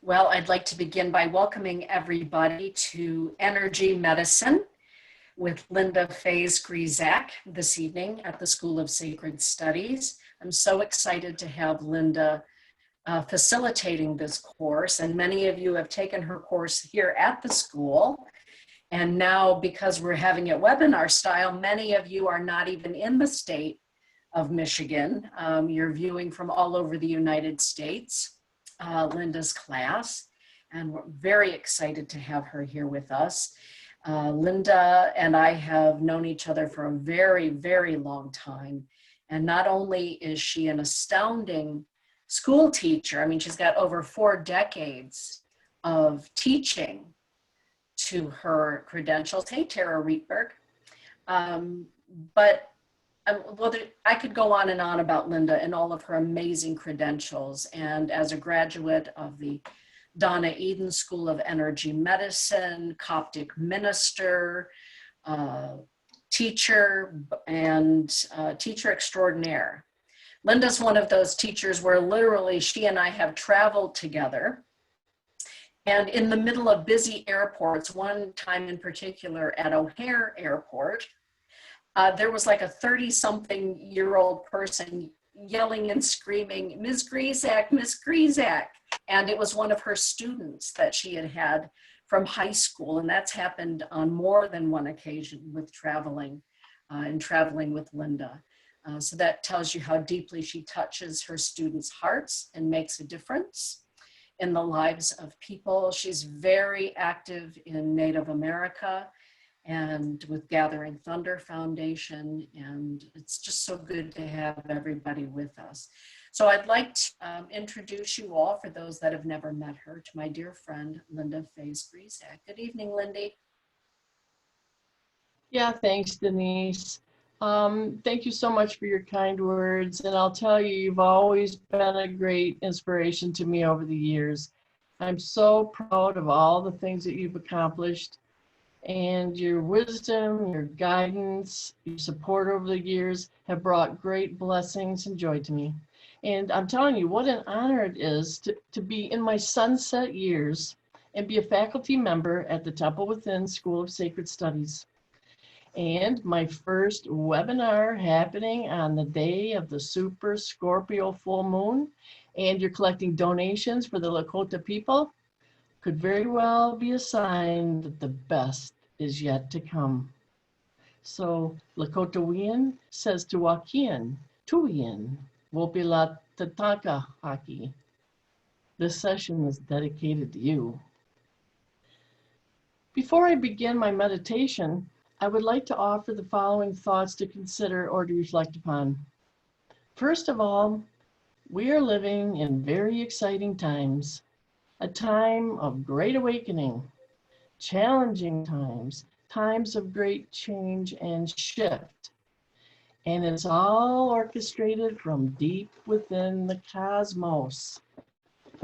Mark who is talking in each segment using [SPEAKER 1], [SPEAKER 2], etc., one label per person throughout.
[SPEAKER 1] Well, I'd like to begin by welcoming everybody to Energy Medicine with Linda Fase Grzeszak this evening at the School of Sacred Studies. I'm so excited to have Linda facilitating this course, and many of you have taken her course here at the school. And now, because we're having it webinar style, many of you are not even in the state of Michigan. You're viewing from all over the United States. Linda's class, and we're very excited to have her here with us. Linda and I have known each other for a very, very long time. And not only is she an astounding school teacher, I mean, she's got over 4 decades of teaching to her credentials. Hey, Tara Rietberg. Well, I could go on and on about Linda and all of her amazing credentials. And as a graduate of the Donna Eden School of Energy Medicine, Coptic minister, teacher, and teacher extraordinaire. Linda's one of those teachers where literally she and I have traveled together. And in the middle of busy airports, one time in particular at O'Hare Airport, there was like a 30-something-year-old person yelling and screaming, "Ms. Grzeszak, Ms. Grzeszak." And it was one of her students that she had from high school. And that's happened on more than one occasion with traveling with Linda. So that tells you how deeply she touches her students' hearts and makes a difference in the lives of people. She's very active in Native America and with Gathering Thunder Foundation, and it's just so good to have everybody with us. So I'd like to introduce you all, for those that have never met her, to my dear friend, Linda Fase Grzeszak. Good evening, Lindy.
[SPEAKER 2] Yeah, thanks, Denise. Thank you so much for your kind words, and I'll tell you, you've always been a great inspiration to me over the years. I'm so proud of all the things that you've accomplished, and your wisdom, your guidance, your support over the years have brought great blessings and joy to me. And I'm telling you, what an honor it is to be in my sunset years and be a faculty member at the Temple Within School of Sacred Studies. And my first webinar happening on the day of the Super Scorpio full moon, and you're collecting donations for the Lakota people, could very well be a sign that the best is yet to come. So Lakota says to Wakian, Tuian, Wopila Tataka Haki. This session is dedicated to you. Before I begin my meditation, I would like to offer the following thoughts to consider or to reflect upon. First of all, we are living in very exciting times. A time of great awakening, challenging times, times of great change and shift. And it's all orchestrated from deep within the cosmos.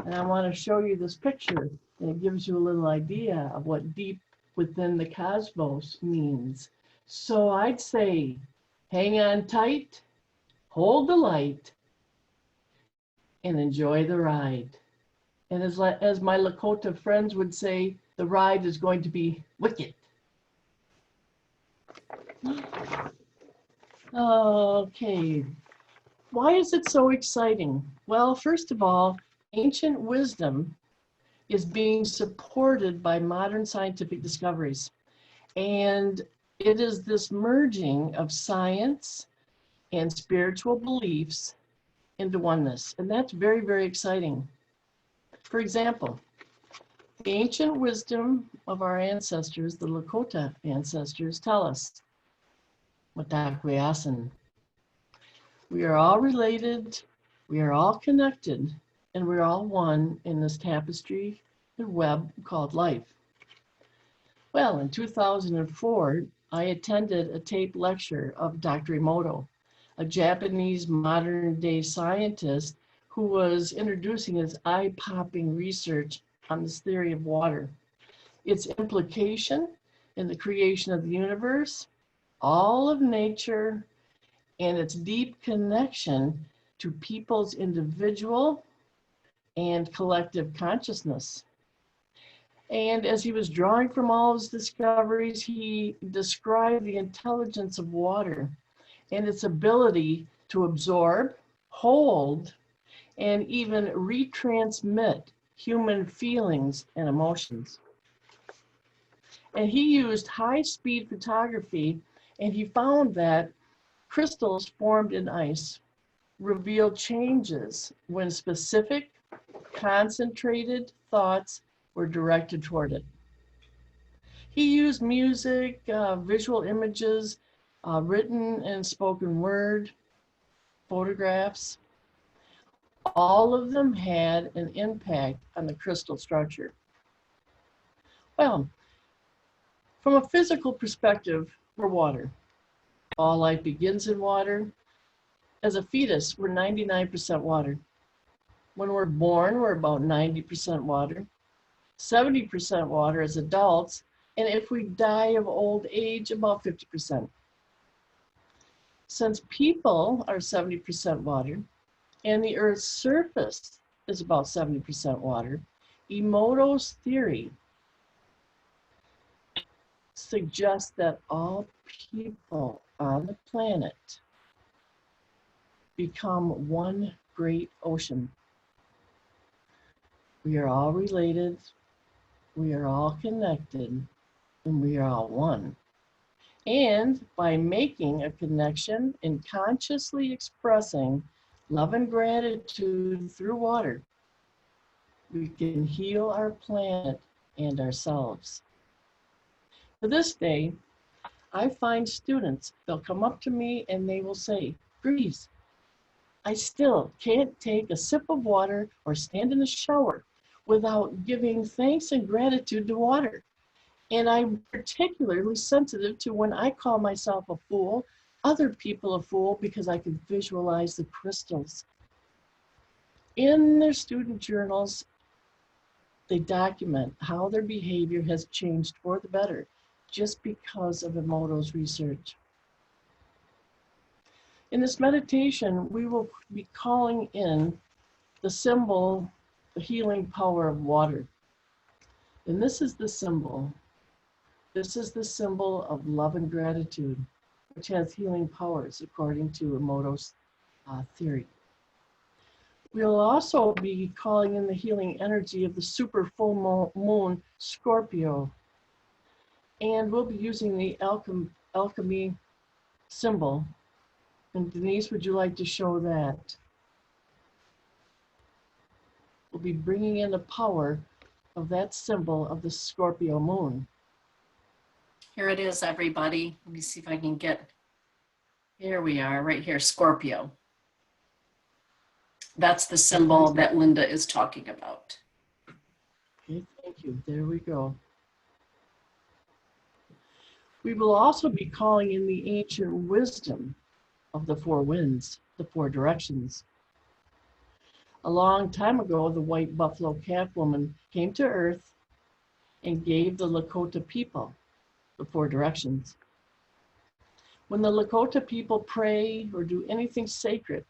[SPEAKER 2] And I want to show you this picture, and it gives you a little idea of what deep within the cosmos means. So I'd say, hang on tight, hold the light, and enjoy the ride. And as my Lakota friends would say, the ride is going to be wicked. Okay, why is it so exciting? Well, first of all, ancient wisdom is being supported by modern scientific discoveries. And it is this merging of science and spiritual beliefs into oneness. And that's very, very exciting. For example, the ancient wisdom of our ancestors, the Lakota ancestors, tell us, Matakweasan, we are all related, we are all connected, and we're all one in this tapestry and web called life. Well, in 2004, I attended a taped lecture of Dr. Emoto, a Japanese modern-day scientist who was introducing his eye-popping research on this theory of water, its implication in the creation of the universe, all of nature, and its deep connection to people's individual, and collective consciousness. And as he was drawing from all his discoveries, he described the intelligence of water and its ability to absorb, hold, and even retransmit human feelings and emotions. And he used high-speed photography, and he found that crystals formed in ice reveal changes when specific, concentrated thoughts were directed toward it. He used music, visual images, written and spoken word, photographs. All of them had an impact on the crystal structure. Well, from a physical perspective, we're water. All life begins in water. As a fetus, we're 99% water. When we're born, we're about 90% water, 70% water as adults, and if we die of old age, about 50%. Since people are 70% water, and the Earth's surface is about 70% water, Emoto's theory suggests that all people on the planet become one great ocean. We are all related, we are all connected, and we are all one. And by making a connection and consciously expressing love and gratitude through water, we can heal our planet and ourselves. To this day, I find students, they'll come up to me and they will say, "Grease, I still can't take a sip of water or stand in the shower without giving thanks and gratitude to water. And I'm particularly sensitive to when I call myself a fool, other people a fool, because I can visualize the crystals." In their student journals, they document how their behavior has changed for the better just because of Emoto's research. In this meditation, we will be calling in the symbol, the healing power of water. And this is the symbol. This is the symbol of love and gratitude, which has healing powers according to Emoto's theory. We'll also be calling in the healing energy of the super full moon Scorpio. And we'll be using the alchemy symbol. And Denise, would you like to show that? We'll be bringing in the power of that symbol of the Scorpio moon.
[SPEAKER 1] Here it is, everybody. Let me see if I can get, here we are, right here, Scorpio. That's the symbol that Linda is talking about.
[SPEAKER 2] Okay, thank you. There we go. We will also be calling in the ancient wisdom of the four winds, the four directions. A long time ago, the white buffalo calf woman came to Earth and gave the Lakota people the four directions. When the Lakota people pray or do anything sacred,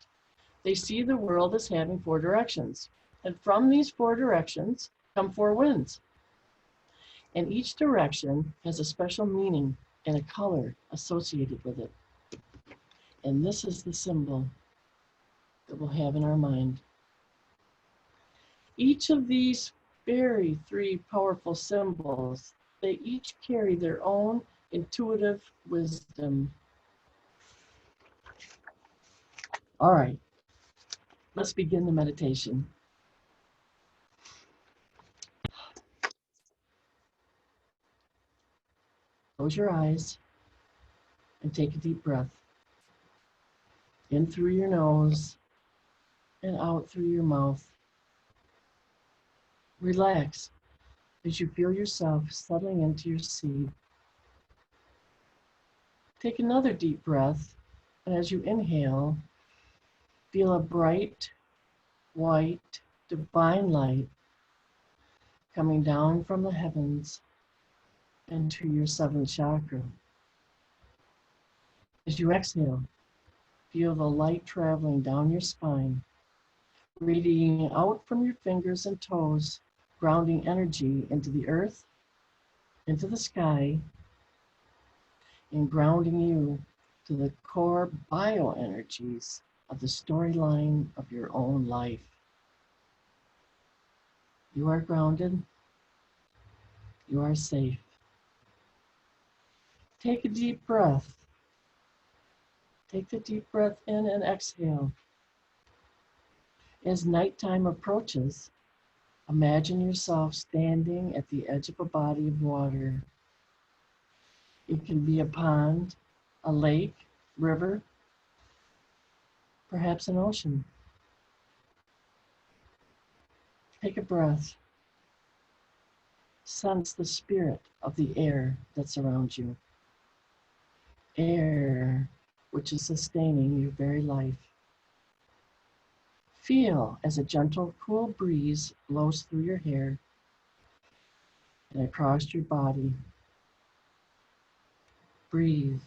[SPEAKER 2] they see the world as having four directions. And from these four directions come four winds. And each direction has a special meaning and a color associated with it. And this is the symbol that we'll have in our mind. Each of these very three powerful symbols, they each carry their own intuitive wisdom. All right, let's begin the meditation. Close your eyes and take a deep breath. In through your nose and out through your mouth. Relax as you feel yourself settling into your seat. Take another deep breath, and as you inhale, feel a bright, white, divine light coming down from the heavens into your seventh chakra. As you exhale, feel the light traveling down your spine, radiating out from your fingers and toes, grounding energy into the earth, into the sky, and grounding you to the core bioenergies of the storyline of your own life. You are grounded. You are safe. Take a deep breath. Take the deep breath in and exhale. As nighttime approaches, imagine yourself standing at the edge of a body of water. It can be a pond, a lake, river, perhaps an ocean. Take a breath. Sense the spirit of the air that surrounds you. Air which is sustaining your very life. Feel as a gentle, cool breeze blows through your hair and across your body. Breathe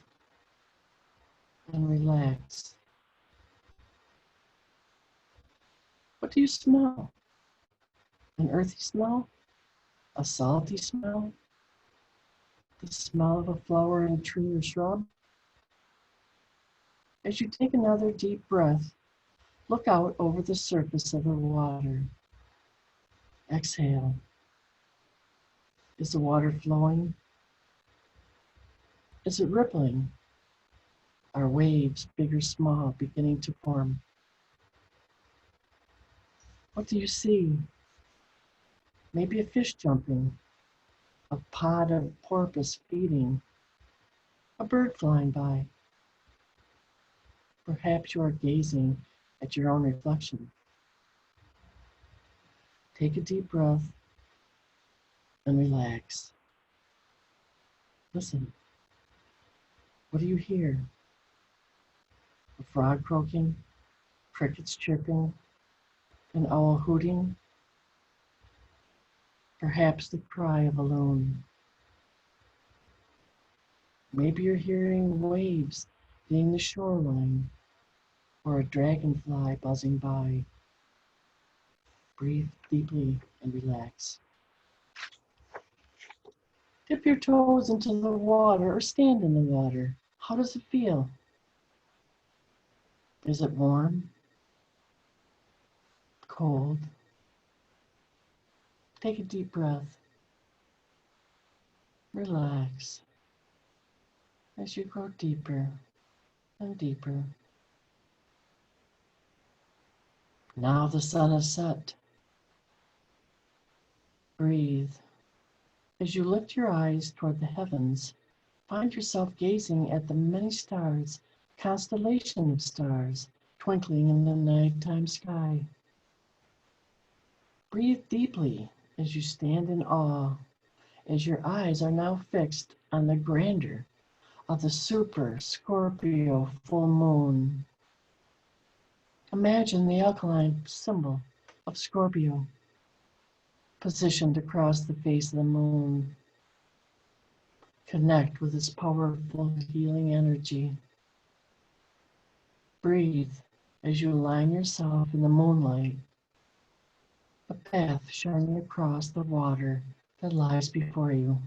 [SPEAKER 2] and relax. What do you smell? An earthy smell? A salty smell? The smell of a flowering tree or shrub? As you take another deep breath, look out over the surface of the water. Exhale. Is the water flowing? Is it rippling? Are waves, big or small, beginning to form? What do you see? Maybe a fish jumping, a pod of porpoise feeding, a bird flying by. Perhaps you are gazing at your own reflection. Take a deep breath and relax. Listen. What do you hear? A frog croaking, crickets chirping, an owl hooting, perhaps the cry of a loon. Maybe you're hearing waves hitting the shoreline, or a dragonfly buzzing by. Breathe deeply and relax. Dip your toes into the water or stand in the water. How does it feel? Is it warm? Cold? Take a deep breath. Relax as you go deeper and deeper. Now the sun is set. Breathe. As you lift your eyes toward the heavens, find yourself gazing at the many stars, constellation of stars, twinkling in the nighttime sky. Breathe deeply as you stand in awe, as your eyes are now fixed on the grandeur of the super Scorpio full moon. Imagine the alkaline symbol of Scorpio positioned across the face of the moon. Connect with its powerful healing energy. Breathe as you align yourself in the moonlight, a path shining across the water that lies before you.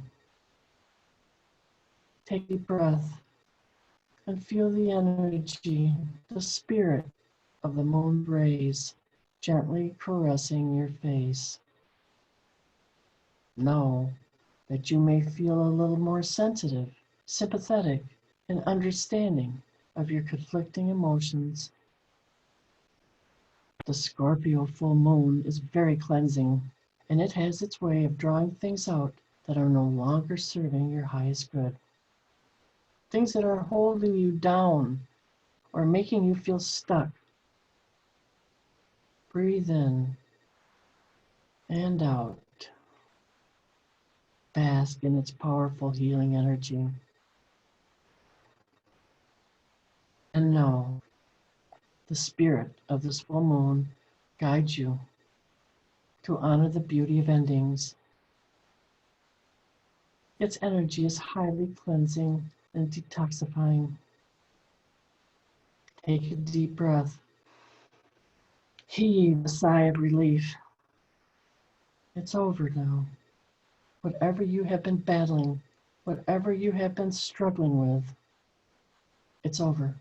[SPEAKER 2] Take a deep breath and feel the energy, the spirit of the moon rays gently caressing your face. Know that you may feel a little more sensitive, sympathetic, and understanding of your conflicting emotions. The Scorpio full moon is very cleansing, and it has its way of drawing things out that are no longer serving your highest good. Things that are holding you down or making you feel stuck. Breathe in and out. Bask in its powerful healing energy. And know the spirit of this full moon guides you to honor the beauty of endings. Its energy is highly cleansing and detoxifying. Take a deep breath Heave a sigh of relief. It's over now. Whatever you have been battling, whatever you have been struggling with, it's over.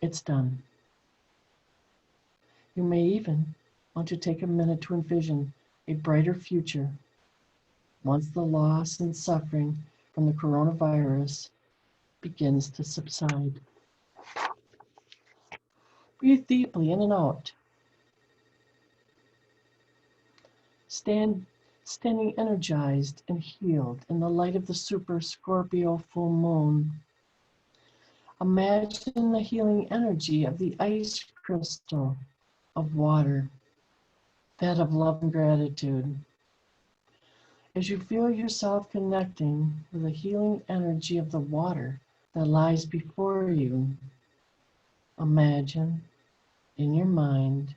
[SPEAKER 2] It's done. You may even want to take a minute to envision a brighter future once the loss and suffering from the coronavirus begins to subside. Breathe deeply in and out. Standing energized and healed in the light of the Super Scorpio full moon. Imagine the healing energy of the ice crystal of water, that of love and gratitude. As you feel yourself connecting with the healing energy of the water that lies before you, imagine in your mind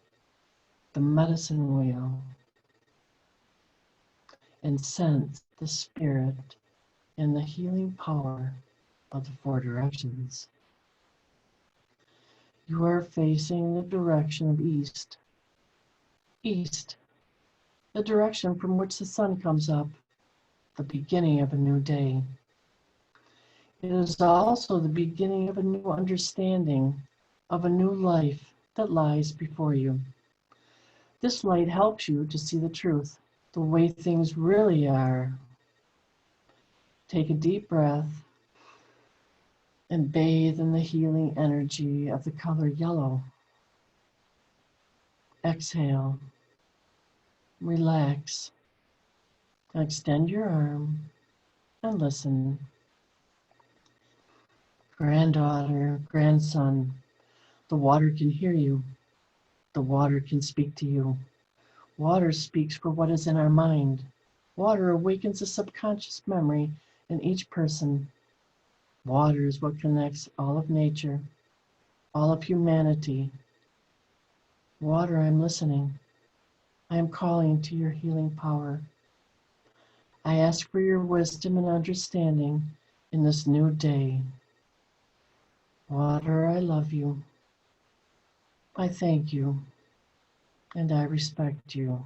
[SPEAKER 2] the medicine wheel and sense the spirit and the healing power of the four directions. You are facing the direction of east. East, the direction from which the sun comes up, the beginning of a new day. It is also the beginning of a new understanding of a new life that lies before you. This light helps you to see the truth, the way things really are. Take a deep breath and bathe in the healing energy of the color yellow. Exhale, relax, and extend your arm and listen. Granddaughter, grandson, the water can hear you. The water can speak to you. Water speaks for what is in our mind. Water awakens a subconscious memory in each person. Water is what connects all of nature, all of humanity. Water, I'm listening. I am calling to your healing power. I ask for your wisdom and understanding in this new day. Water, I love you. I thank you, and I respect you.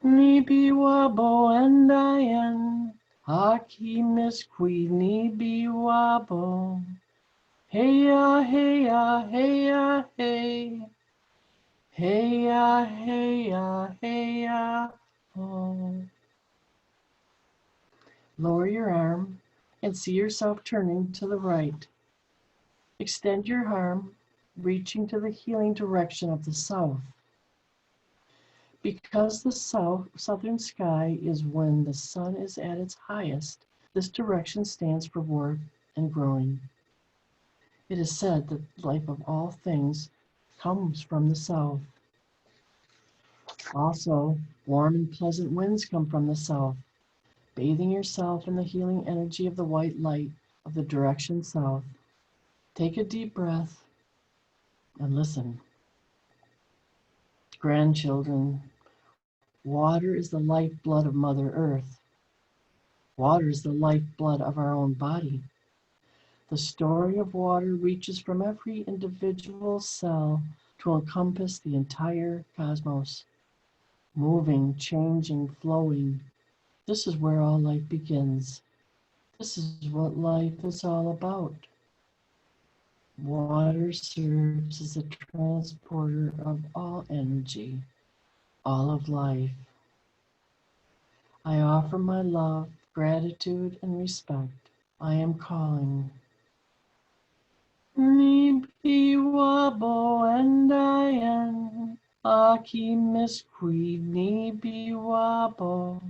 [SPEAKER 2] Nibi wabo and Diane, Haki Miss Queen, Nibi wabo. Hey ya, hey ya, hey ya, hey. Hey ya, hey ya, hey ya, oh. Lower your arm and see yourself turning to the right. Extend your arm, reaching to the healing direction of the south. Because the southern sky is when the sun is at its highest, this direction stands for work and growing. It is said that the life of all things comes from the south. Also, warm and pleasant winds come from the south. Bathing yourself in the healing energy of the white light of the direction south. Take a deep breath and listen. Grandchildren, water is the lifeblood of Mother Earth. Water is the lifeblood of our own body. The story of water reaches from every individual cell to encompass the entire cosmos. Moving, changing, flowing. This is where all life begins. This is what life is all about. Water serves as a transporter of all energy, all of life. I offer my love, gratitude, and respect. I am calling. Nibi wabo and Diane, Aki Miss Queen, Nibi wabo.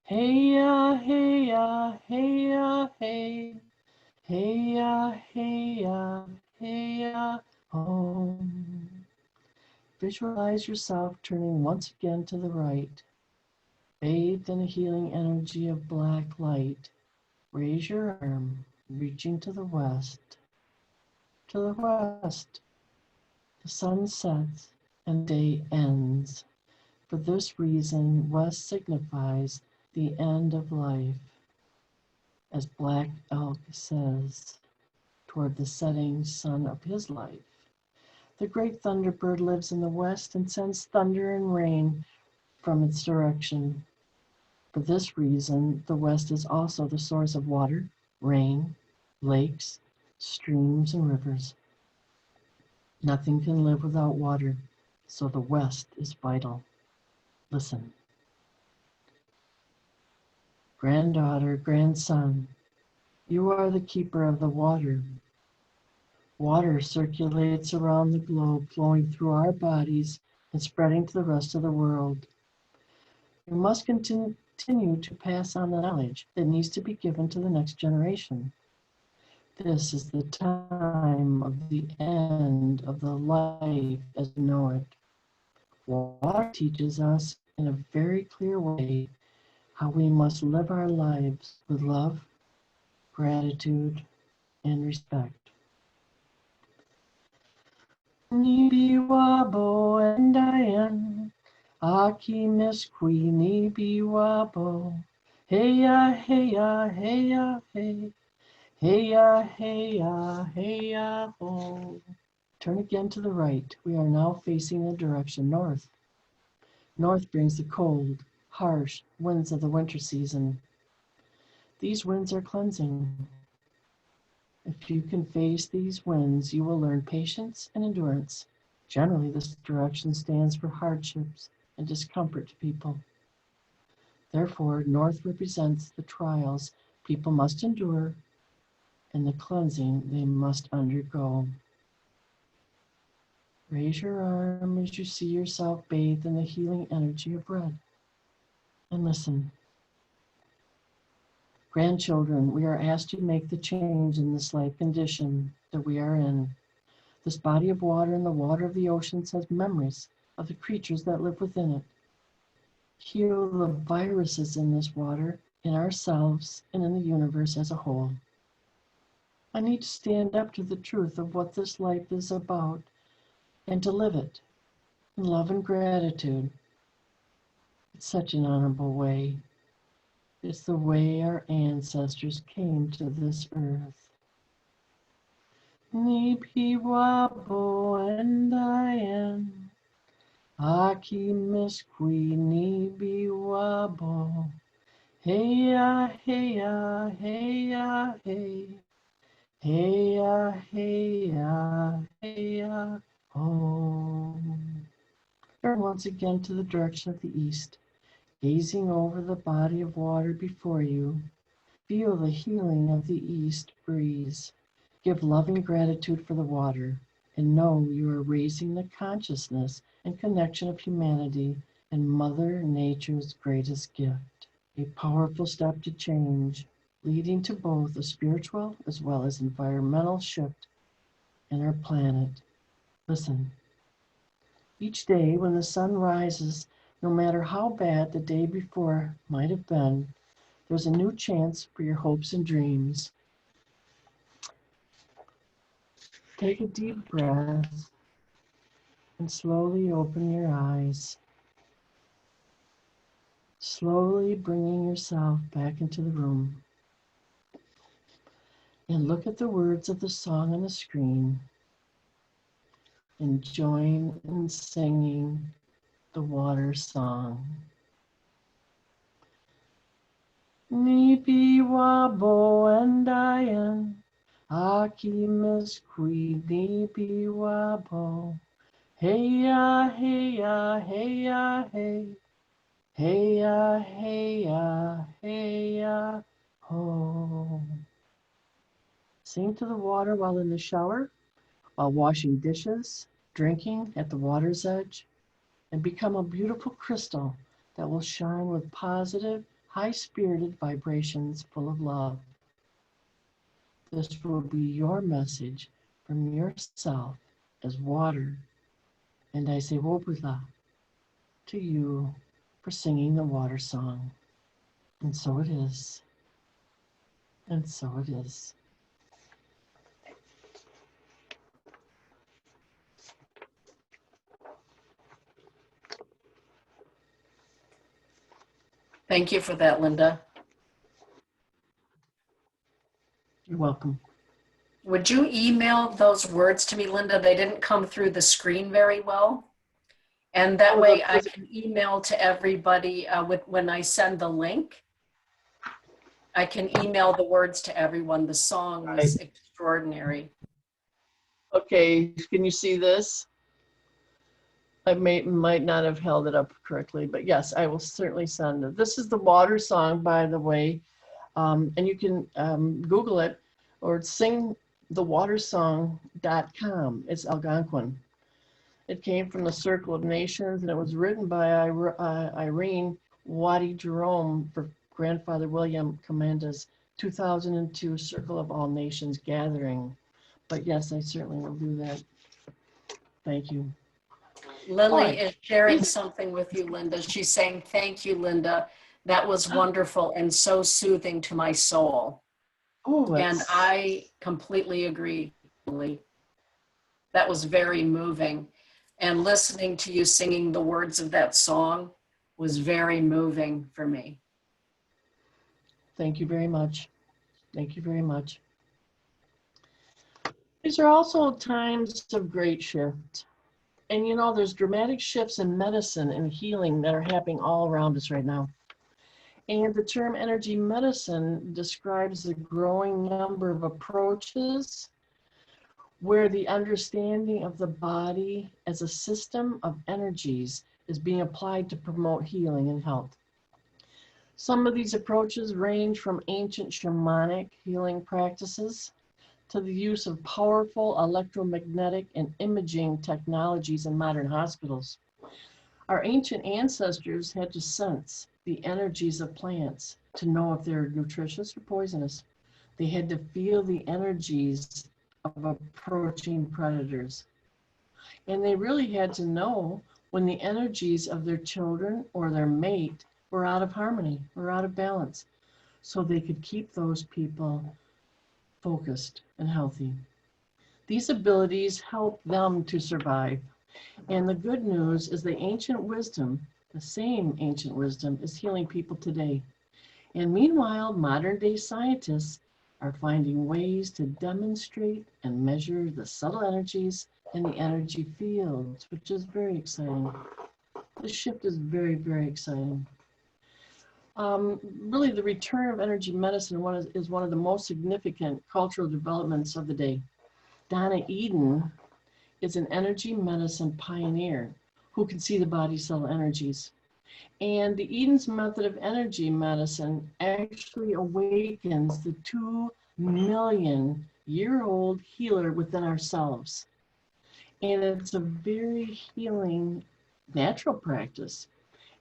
[SPEAKER 2] Hey ya, hey ya, hey ya, hey. Hey ya, hey ya, hey ya, home. Visualize yourself turning once again to the right. Bathed in a healing energy of black light. Raise your arm, reaching to the west. To the west. The sun sets and day ends. For this reason, west signifies the end of life. As Black Elk says, toward the setting sun of his life. The great thunderbird lives in the west and sends thunder and rain from its direction. For this reason, the west is also the source of water, rain, lakes, streams, and rivers. Nothing can live without water, so the west is vital. Listen. Granddaughter, grandson, you are the keeper of the water. Water circulates around the globe, flowing through our bodies and spreading to the rest of the world. You must continue to pass on the knowledge that needs to be given to the next generation. This is the time of the end of the life as we know it. Water teaches us in a very clear way how we must live our lives with love, gratitude, and respect. Nibiwabo and Diane, Aki Miss Queen Nibiwabo, heya heya heya hey, heya heya heya ho. Turn again to the right. We are now facing the direction north. North brings the cold, harsh winds of the winter season. These winds are cleansing. If you can face these winds, you will learn patience and endurance. Generally, this direction stands for hardships and discomfort to people. Therefore, north represents the trials people must endure and the cleansing they must undergo. Raise your arm as you see yourself bathed in the healing energy of red. And listen. Grandchildren, we are asked to make the change in this life condition that we are in. This body of water and the water of the oceans has memories of the creatures that live within it. Heal the viruses in this water, in ourselves, and in the universe as a whole. I need to stand up to the truth of what this life is about and to live it in love and gratitude. It's such an honorable way. It's the way our ancestors came to this earth. Nibiwabo and Diane, Aki Miss Queen Nibiwabo, heya heya heya hey, heya heya heya ho. Turn once again to the direction of the east. Gazing over the body of water before you, feel the healing of the east breeze. Give loving gratitude for the water and know you are raising the consciousness and connection of humanity and Mother Nature's greatest gift. A powerful step to change, leading to both a spiritual as well as environmental shift in our planet. Listen. Each day when the sun rises, no matter how bad the day before might have been, there's a new chance for your hopes and dreams. Take a deep breath and slowly open your eyes. Slowly bringing yourself back into the room. And look at the words of the song on the screen and join in singing the water song. Nibiwabo and Diane, Aki Miss Queen Nibiwabo, heya heya heya hey, heya heya heya ho. Sing to the water while in the shower, while washing dishes, drinking at the water's edge, and become a beautiful crystal that will shine with positive, high-spirited vibrations full of love. This will be your message from yourself as water. And I say wobula to you for singing the water song. And so it is. And so it is.
[SPEAKER 1] Thank you for that, Linda.
[SPEAKER 2] You're welcome.
[SPEAKER 1] Would you email those words to me, Linda? They didn't come through the screen very well. And that
[SPEAKER 2] Oh,
[SPEAKER 1] way I can email to everybody when I send the link. I can email the words to everyone. The song was extraordinary.
[SPEAKER 2] Okay, can you see this? I might not have held it up correctly, but yes, I will certainly send it. This is the water song, by the way, and you can Google it or singthewatersong.com. It's Algonquin. It came from the Circle of Nations, and it was written by Irene Waddy Jerome for Grandfather William Commanda's 2002 Circle of All Nations gathering. But yes, I certainly will do that. Thank you.
[SPEAKER 1] Lily is sharing something with you, Linda. She's saying, thank you, Linda. That was wonderful and so soothing to my soul.
[SPEAKER 2] Oh,
[SPEAKER 1] and I completely agree, Lily. That was very moving. And listening to you singing the words of that song was very moving for me.
[SPEAKER 2] Thank you very much. Thank you very much. These are also times of great shift. And you know, there's dramatic shifts in medicine and healing that are happening all around us right now. And the term energy medicine describes the growing number of approaches where the understanding of the body as a system of energies is being applied to promote healing and health. Some of these approaches range from ancient shamanic healing practices to the use of powerful electromagnetic and imaging technologies in modern hospitals. Our ancient ancestors had to sense the energies of plants to know if they're nutritious or poisonous. They had to feel the energies of approaching predators. And they really had to know when the energies of their children or their mate were out of harmony or out of balance, so they could keep those people focused and healthy. These abilities help them to survive. And the good news is the ancient wisdom, the same ancient wisdom, is healing people today. And meanwhile, modern day scientists are finding ways to demonstrate and measure the subtle energies in the energy fields, which is very exciting. The shift is very, very exciting. Really, the return of energy medicine is one of the most significant cultural developments of the day. Donna Eden is an energy medicine pioneer who can see the body's subtle energies. And the Eden's method of energy medicine actually awakens the 2 million-year-old healer within ourselves. And it's a very healing, natural practice.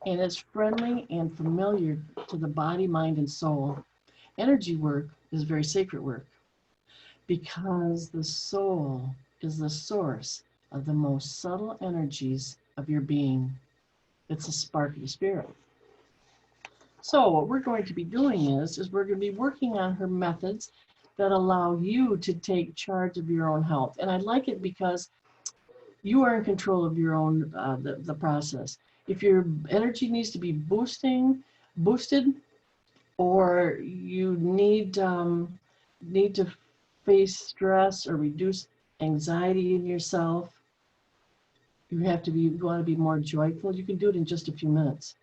[SPEAKER 2] And it's friendly and familiar to the body, mind, and soul. Energy work is very sacred work because the soul is the source of the most subtle energies of your being. It's a spark of the spirit. So what we're going to be doing is we're going to be working on her methods that allow you to take charge of your own health. And I like it because you are in control of your own, the process. If your energy needs to be boosted, or you need to face stress or reduce anxiety in yourself, you want to be more joyful, you can do it in just a few minutes.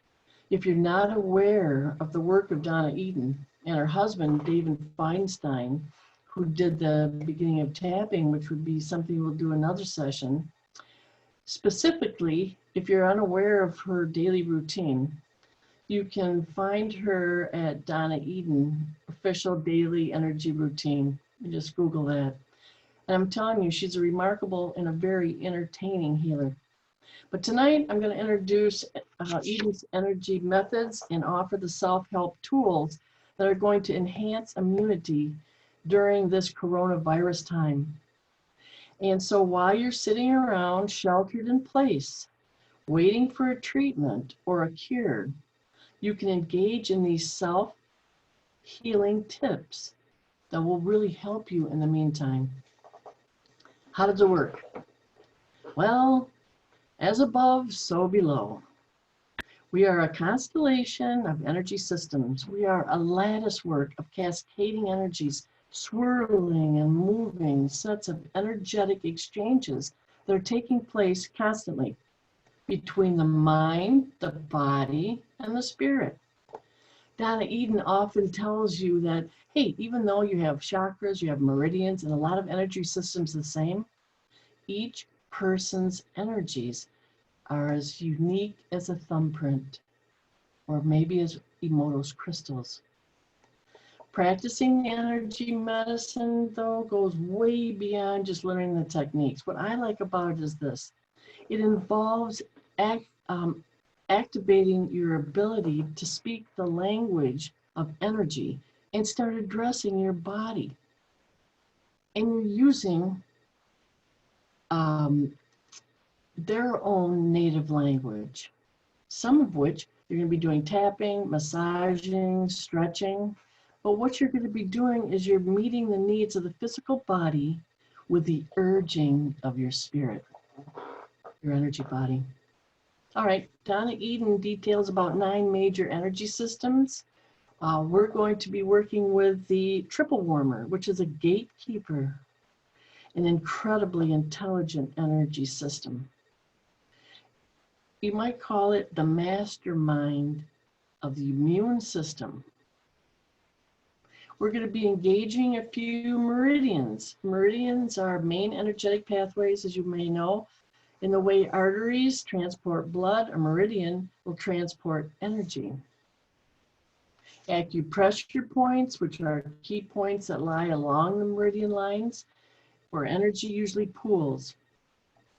[SPEAKER 2] If you're not aware of the work of Donna Eden and her husband, David Feinstein, who did the beginning of tapping, which would be something we'll do another session. Specifically, if you're unaware of her daily routine, you can find her at Donna Eden, official daily energy routine. You just Google that. And I'm telling you, she's a remarkable and a very entertaining healer. But tonight, I'm going to introduce Eden's energy methods and offer the self-help tools that are going to enhance immunity during this coronavirus time. And so while you're sitting around sheltered in place, waiting for a treatment or a cure, you can engage in these self-healing tips that will really help you in the meantime. How does it work? Well, as above, so below. We are a constellation of energy systems. We are a lattice work of cascading energies swirling and moving sets of energetic exchanges that are taking place constantly between the mind, the body, and the spirit. Donna Eden often tells you that, hey, even though you have chakras, you have meridians, and a lot of energy systems the same, each person's energies are as unique as a thumbprint, or maybe as Emoto's crystals. Practicing energy medicine, though, goes way beyond just learning the techniques. What I like about it is this. It involves activating your ability to speak the language of energy and start addressing your body. And you're using their own native language, some of which you're going to be doing tapping, massaging, stretching. But what you're going to be doing is you're meeting the needs of the physical body with the urging of your spirit, your energy body. All right, Donna Eden details about 9 major energy systems. We're going to be working with the triple warmer, which is a gatekeeper, an incredibly intelligent energy system. You might call it the mastermind of the immune system. We're going to be engaging a few meridians. Meridians are main energetic pathways, as you may know. In the way arteries transport blood, a meridian will transport energy. Acupressure points, which are key points that lie along the meridian lines, where energy usually pools.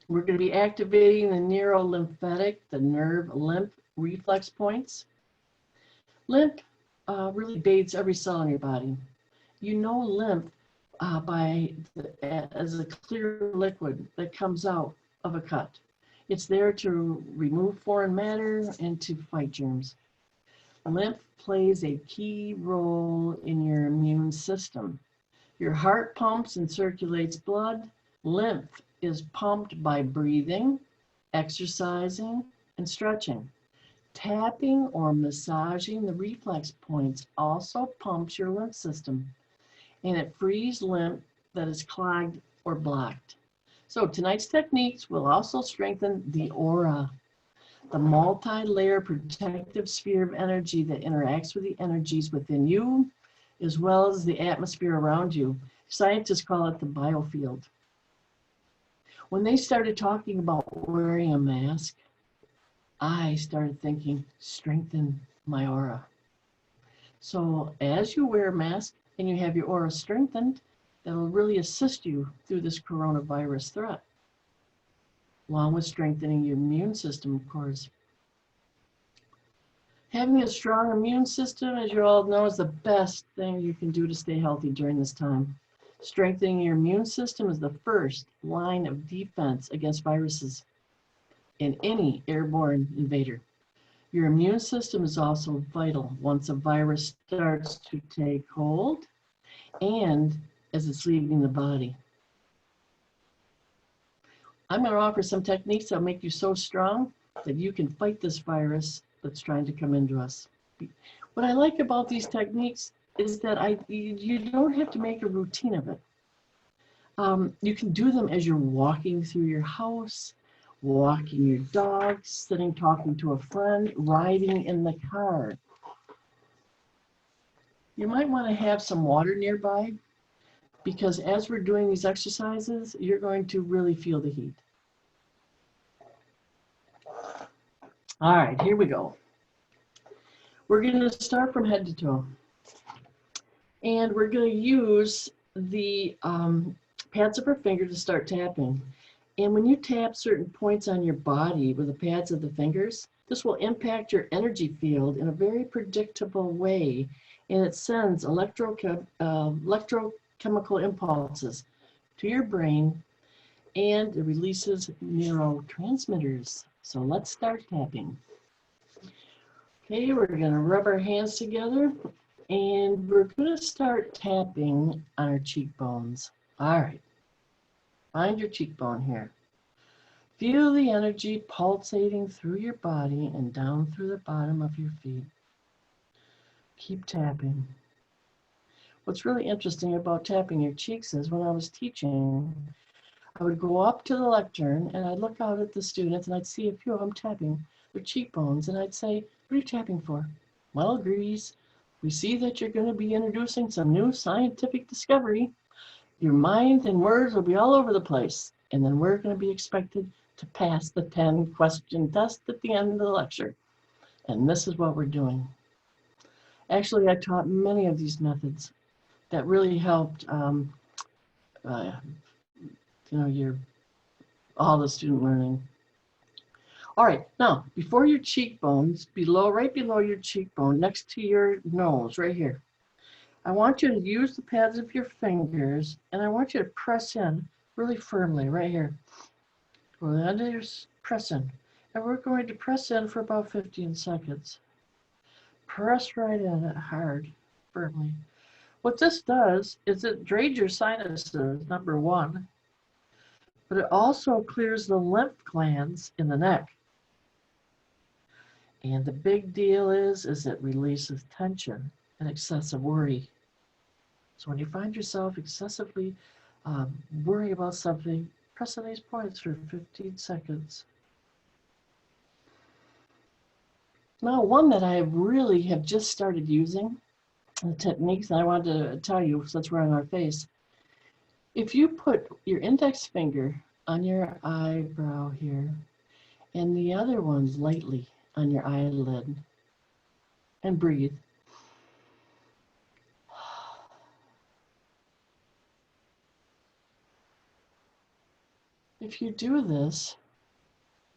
[SPEAKER 2] We're going to be activating the neurolymphatic, the nerve lymph reflex points. Lymph really bathes every cell in your body. You know lymph as a clear liquid that comes out of a cut. It's there to remove foreign matter and to fight germs. Lymph plays a key role in your immune system. Your heart pumps and circulates blood. Lymph is pumped by breathing, exercising, and stretching. Tapping or massaging the reflex points also pumps your lymph system, and it frees lymph that is clogged or blocked. So tonight's techniques will also strengthen the aura, the multi-layer protective sphere of energy that interacts with the energies within you, as well as the atmosphere around you. Scientists call it the biofield. When they started talking about wearing a mask, I started thinking, strengthen my aura. So as you wear a mask and you have your aura strengthened, that'll really assist you through this coronavirus threat, along with strengthening your immune system, of course. Having a strong immune system, as you all know, is the best thing you can do to stay healthy during this time. Strengthening your immune system is the first line of defense against viruses and any airborne invader. Your immune system is also vital once a virus starts to take hold and as it's leaving the body. I'm going to offer some techniques that'll make you so strong that you can fight this virus that's trying to come into us. What I like about these techniques is that you don't have to make a routine of it. You can do them as you're walking through your house, walking your dog, sitting talking to a friend, riding in the car. You might want to have some water nearby, because as we're doing these exercises, you're going to really feel the heat. All right, here we go. We're going to start from head to toe. And we're going to use the pads of our finger to start tapping. And when you tap certain points on your body with the pads of the fingers, this will impact your energy field in a very predictable way. And it sends electrochemical impulses to your brain, and it releases neurotransmitters. So let's start tapping. Okay, we're going to rub our hands together, and we're going to start tapping on our cheekbones. All right, find your cheekbone here. Feel the energy pulsating through your body and down through the bottom of your feet. Keep tapping. what's really interesting about tapping your cheeks is when I was teaching, I would go up to the lectern and I'd look out at the students and I'd see a few of them tapping their cheekbones and I'd say, what are you tapping for? Well, Grease, we see that you're going to be introducing some new scientific discovery. Your mind and words will be all over the place. And then we're going to be expected to pass the 10-question test at the end of the lecture. And this is what we're doing. Actually, I taught many of these methods that really helped all the student learning. All right, now before your cheekbones, right below your cheekbone, next to your nose, right here, I want you to use the pads of your fingers and I want you to press in really firmly right here. Go under your press in. And we're going to press in for about 15 seconds. Press right in it hard, firmly. What this does is it drains your sinuses, number one, but it also clears the lymph glands in the neck. And the big deal is it releases tension and excessive worry. So when you find yourself excessively worrying about something, press on these points for 15 seconds. Now, one that I really have just started using, the techniques that I wanted to tell you since we're on our face. If you put your index finger on your eyebrow here and the other one's lightly on your eyelid and breathe. If you do this,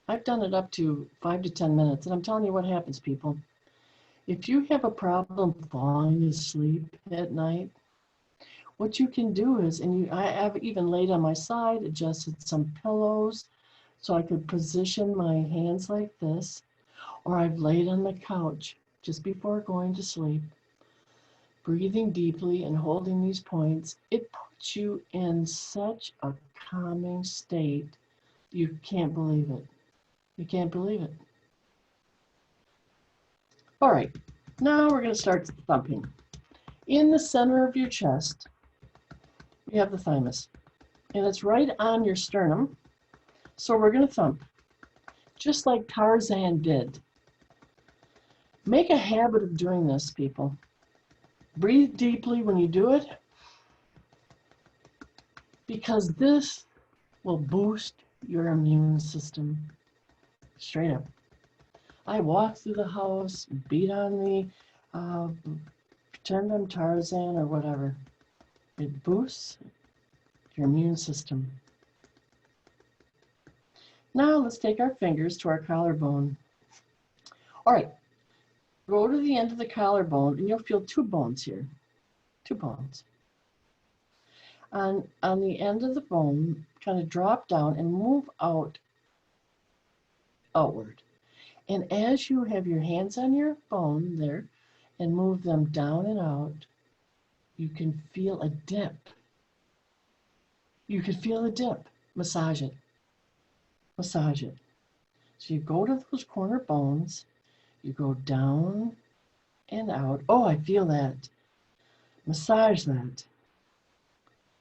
[SPEAKER 2] I've done it up to 5 to 10 minutes, and I'm telling you what happens, people. If you have a problem falling asleep at night, what you can do is, I have even laid on my side, adjusted some pillows so I could position my hands like this, or I've laid on the couch just before going to sleep, breathing deeply and holding these points. It puts you in such a calming state, you can't believe it. You can't believe it. All right, now we're going to start thumping. In the center of your chest, you have the thymus, and it's right on your sternum. So we're going to thump, just like Tarzan did. Make a habit of doing this, people. Breathe deeply when you do it, because this will boost your immune system. Straight up. I walk through the house, beat on the, pretend I'm Tarzan or whatever. It boosts your immune system. Now let's take our fingers to our collarbone. All right, go to the end of the collarbone and you'll feel two bones here, 2 bones. On the end of the bone, kind of drop down and move outward. And as you have your hands on your bone there and move them down and out, you can feel a dip. You can feel a dip. Massage it. Massage it. So you go to those corner bones, you go down and out. Oh, I feel that. Massage that.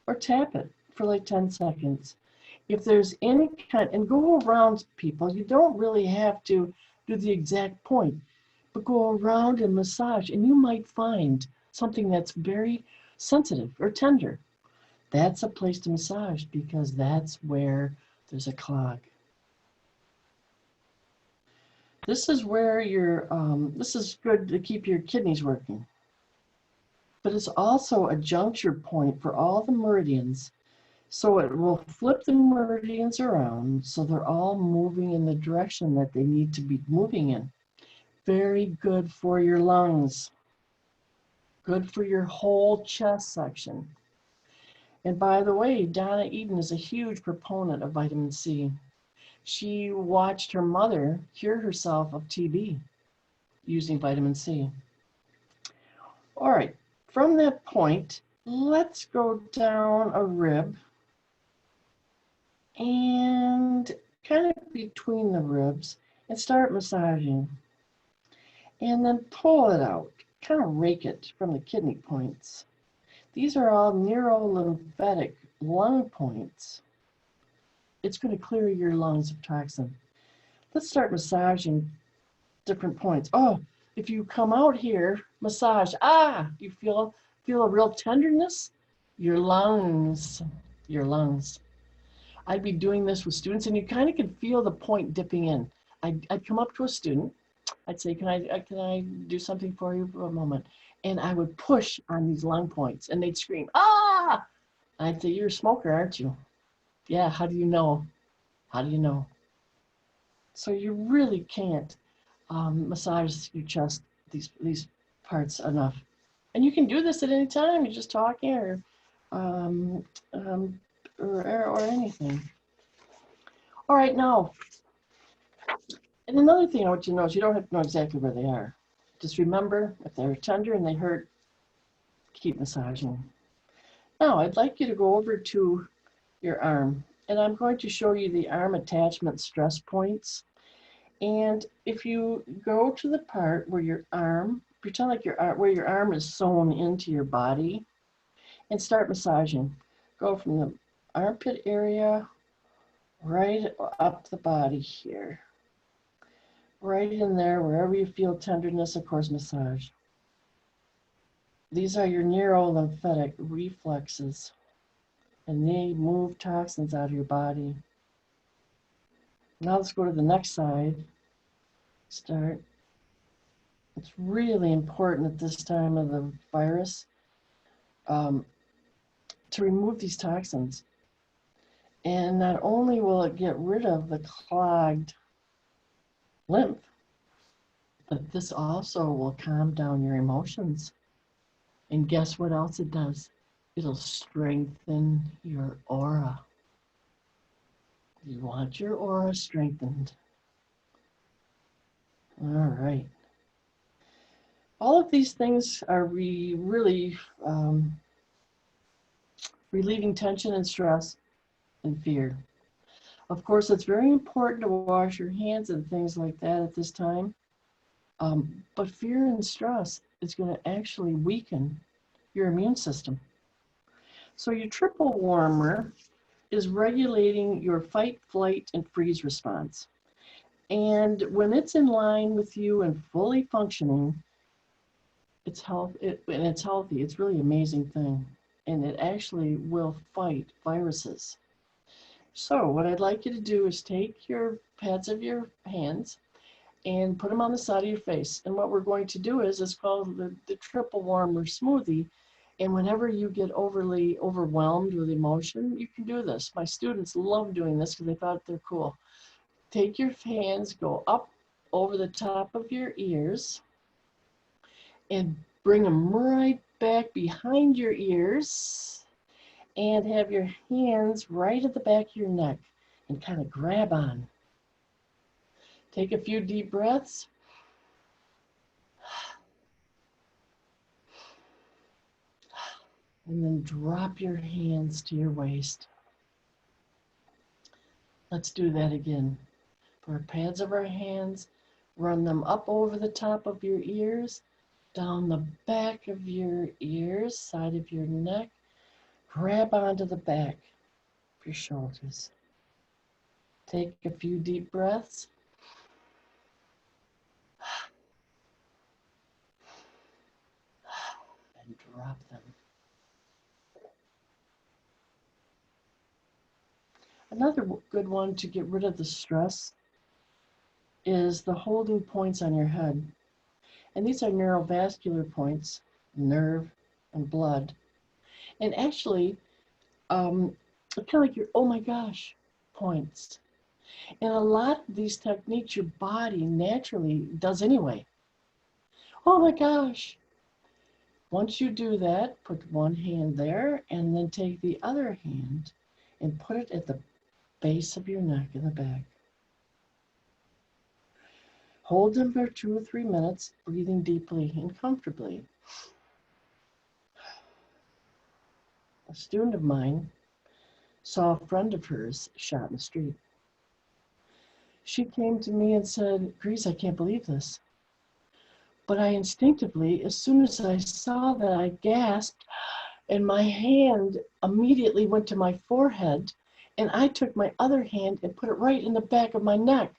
[SPEAKER 2] Or tap it for like 10 seconds. If there's any kind, and go around, people, you don't really have to do the exact point, but go around and massage, and you might find something that's very sensitive or tender. That's a place to massage because that's where there's a clog. This is where this is good to keep your kidneys working. But it's also a juncture point for all the meridians. So it will flip the meridians around so they're all moving in the direction that they need to be moving in. Very good for your lungs. Good for your whole chest section. And by the way, Donna Eden is a huge proponent of vitamin C. She watched her mother cure herself of TB using vitamin C. All right, from that point, let's go down a rib and kind of between the ribs and start massaging. And then pull it out, kind of rake it from the kidney points. These are all neurolymphatic lung points. It's going to clear your lungs of toxin. Let's start massaging different points. Oh, if you come out here, massage, you feel a real tenderness, your lungs. I'd be doing this with students, and you kind of can feel the point dipping in. I'd come up to a student, I'd say, can I do something for you for a moment? And I would push on these lung points, and they'd scream, ah! I'd say, you're a smoker, aren't you? Yeah, how do you know? How do you know? So you really can't massage your chest, these parts enough. And you can do this at any time. You're just talking or anything. All right, now, and another thing I want you to know is you don't have to know exactly where they are. Just remember, if they're tender and they hurt, keep massaging. Now, I'd like you to go over to your arm, and I'm going to show you the arm attachment stress points. And if you go to the part where your arm, pretend like where your arm is sewn into your body, and start massaging. Go from the armpit area right up the body here. Right in there, wherever you feel tenderness, of course, massage. These are your neurolymphatic reflexes, and they move toxins out of your body. Now let's go to the next side. Start. It's really important at this time of the virus to remove these toxins. And not only will it get rid of the clogged lymph, but this also will calm down your emotions. And guess what else it does? It'll strengthen your aura. You want your aura strengthened. All right. All of these things are really relieving tension and stress and fear. Of course, it's very important to wash your hands and things like that at this time. But fear and stress is going to actually weaken your immune system. So your triple warmer is regulating your fight, flight, and freeze response. And when it's in line with you and fully functioning, it's healthy. It's really an amazing thing. And it actually will fight viruses. So what I'd like you to do is take your pads of your hands and put them on the side of your face. And what we're going to do is, it's called the triple warmer smoothie. And whenever you get overly overwhelmed with emotion, you can do this. My students love doing this because they thought they're cool. Take your hands, go up over the top of your ears, and bring them right back behind your ears, and have your hands right at the back of your neck and kind of grab on. Take a few deep breaths. And then drop your hands to your waist. Let's do that again. For our pads of our hands, run them up over the top of your ears, down the back of your ears, side of your neck. Grab onto the back of your shoulders. Take a few deep breaths. And drop them. Another good one to get rid of the stress is the holding points on your head. And these are neurovascular points, nerve and blood. And actually, kind of like your oh my gosh points. And a lot of these techniques your body naturally does anyway. Oh my gosh. Once you do that, put one hand there and then take the other hand and put it at the base of your neck in the back. Hold them for 2 or 3 minutes, breathing deeply and comfortably. A student of mine saw a friend of hers shot in the street. She came to me and said, Grace, I can't believe this. But I instinctively, as soon as I saw that, I gasped, And my hand immediately went to my forehead, and I took my other hand and put it right in the back of my neck.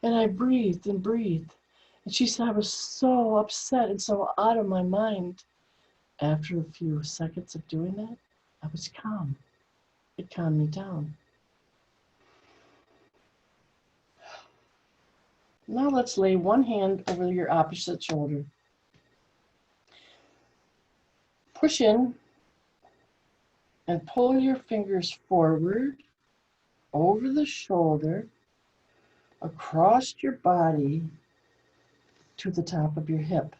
[SPEAKER 2] And I breathed and breathed. And she said I was so upset and so out of my mind. After a few seconds of doing that, I was calm. It calmed me down. Now let's lay one hand over your opposite shoulder. Push in and pull your fingers forward, over the shoulder, across your body to the top of your hip.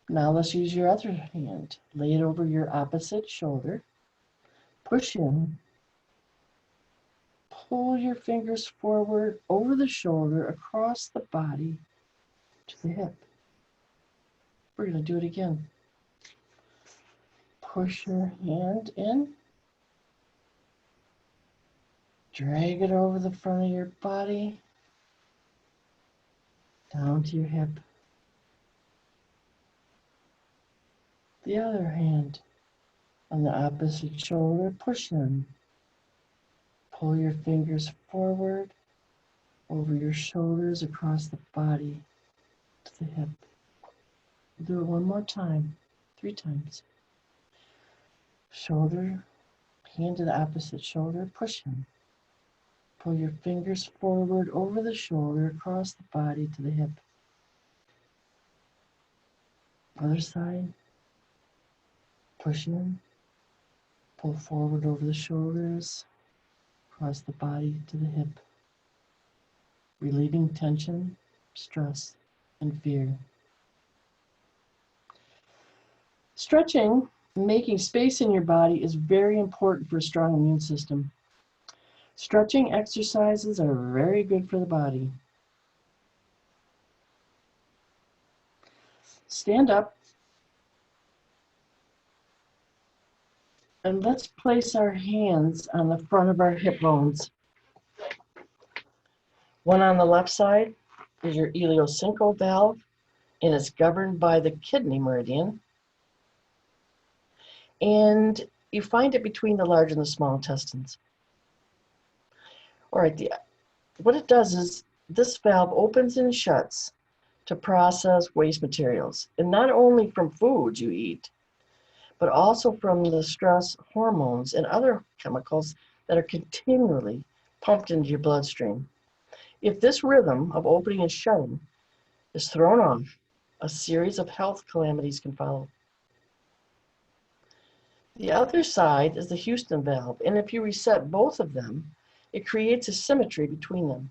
[SPEAKER 2] Now let's use your other hand. Lay it over your opposite shoulder. Push in. Pull your fingers forward, over the shoulder, across the body to the hip. We're going to do it again. Push your hand in. Drag it over the front of your body, down to your hip. The other hand on the opposite shoulder, push in. Pull your fingers forward, over your shoulders, across the body to the hip. We'll do it one more time, 3 times. Shoulder, hand to the opposite shoulder, push in. Pull your fingers forward, over the shoulder, across the body to the hip. Other side. Push in. Pull forward over the shoulders, across the body to the hip. Relieving tension, stress, and fear. Stretching and making space in your body is very important for a strong immune system. Stretching exercises are very good for the body. Stand up and let's place our hands on the front of our hip bones. One on the left side is your ileocincal valve, and it's governed by the kidney meridian. And you find it between the large and the small intestines. All right, what it does is this valve opens and shuts to process waste materials, and not only from foods you eat, but also from the stress hormones and other chemicals that are continually pumped into your bloodstream. If this rhythm of opening and shutting is thrown off, a series of health calamities can follow. The other side is the Houston valve, and if you reset both of them, it creates a symmetry between them.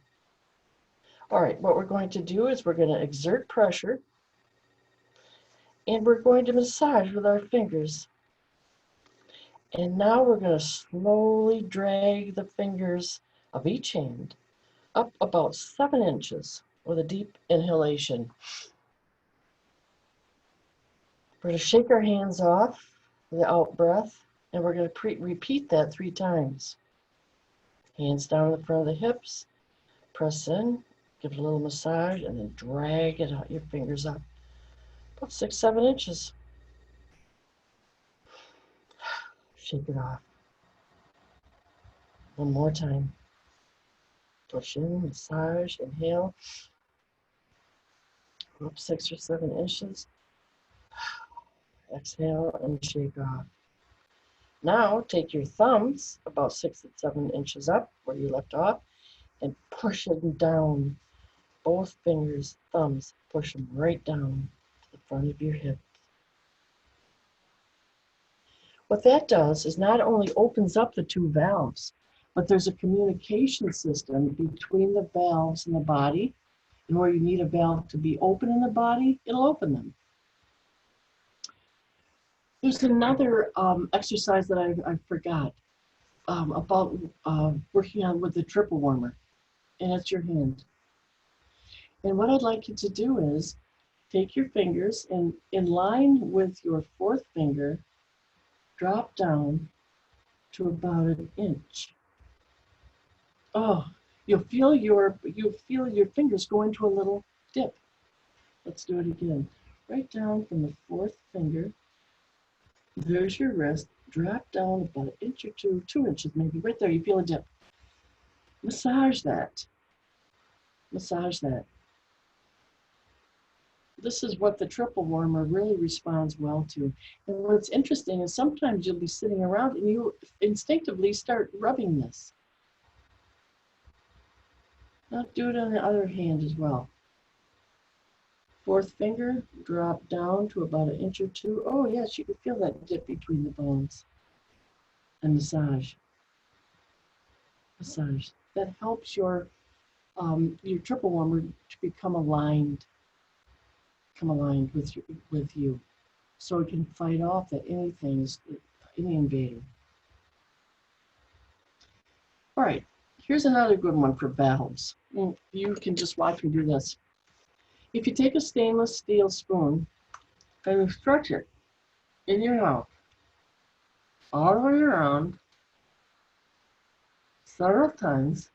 [SPEAKER 2] All right, what we're going to do is we're going to exert pressure, and we're going to massage with our fingers. And now we're going to slowly drag the fingers of each hand up about 7 inches with a deep inhalation. We're going to shake our hands off with the out breath, and we're going to repeat that 3 times. Hands down in the front of the hips, press in, give it a little massage, and then drag it out, your fingers up about 6, 7 inches. Shake it off. One more time. Push in, massage, inhale. Go up 6 or 7 inches. Exhale and shake off. Now take your thumbs about 6 to 7 inches up where you left off and push them down. Both fingers, thumbs, push them right down to the front of your hip. What that does is not only opens up the 2 valves, but there's a communication system between the valves and the body. And where you need a valve to be open in the body, it'll open them. There's another exercise that I forgot about working on with the triple warmer, and it's your hand. And what I'd like you to do is take your fingers and in line with your 4th finger, drop down to about 1 inch. Oh, you'll feel your fingers go into a little dip. Let's do it again. right down from the fourth finger. There's your wrist. Drop down about an inch or two, 2 inches maybe. Right there, you feel a dip. Massage that. Massage that. This is what the triple warmer really responds well to. And what's interesting is sometimes you'll be sitting around and you instinctively start rubbing this. Now do it on the other hand as well. Fourth finger, drop down to about an inch or two. Oh yes, you can feel that dip between the bones. And massage. Massage. That helps your triple warmer to become aligned with you, so it can fight off that any invader. All right, here's another good one for valves. You can just watch me do this. If you take a stainless steel spoon and you stretch it in your mouth all the way around several times,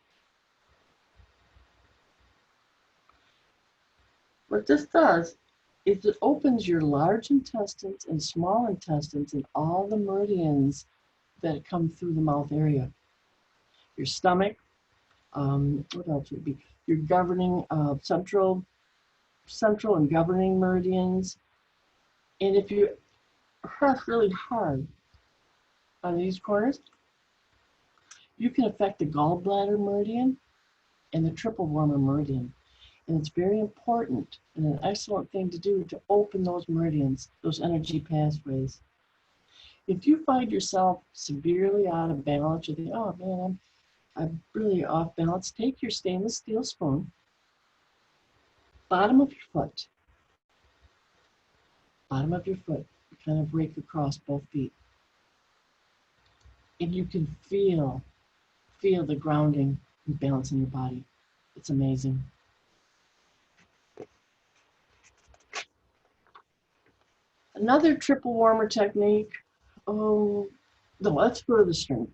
[SPEAKER 2] what this does is it opens your large intestines and small intestines and all the meridians that come through the mouth area. Your stomach, what else would be? Your governing central and governing meridians. And if you press really hard on these corners, you can affect the gallbladder meridian and the triple warmer meridian. And it's very important and an excellent thing to do to open those meridians, those energy pathways. If you find yourself severely out of balance, you think, oh man, I'm really off balance, take your stainless steel spoon, bottom of your foot, kind of rake across both feet. And you can feel the grounding and balance in your body. It's amazing. Another triple warmer technique. Oh, no, let's go to the sternum.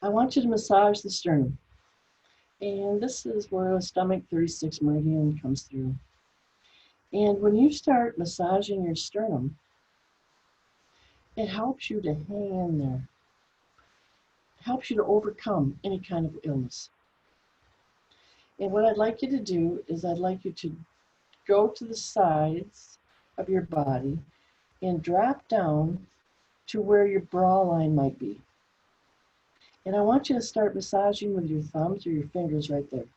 [SPEAKER 2] I want you to massage the sternum. And this is where the stomach 36 meridian comes through. And when you start massaging your sternum, it helps you to hang in there. It helps you to overcome any kind of illness. And what I'd like you to do is I'd like you to go to the sides of your body and drop down to where your bra line might be. And I want you to start massaging with your thumbs or your fingers right there.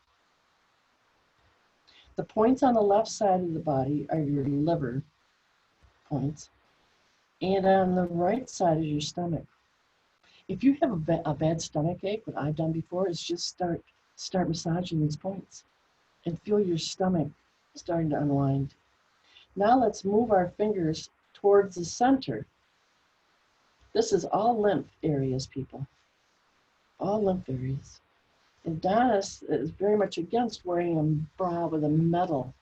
[SPEAKER 2] The points on the left side of the body are your liver points, and on the right side is your stomach. If you have a bad stomach ache, what I've done before is just start massaging these points and feel your stomach starting to unwind. Now let's move our fingers towards the center. This is all lymph areas, people. All lymph areas. And Donna is very much against wearing a bra with a metal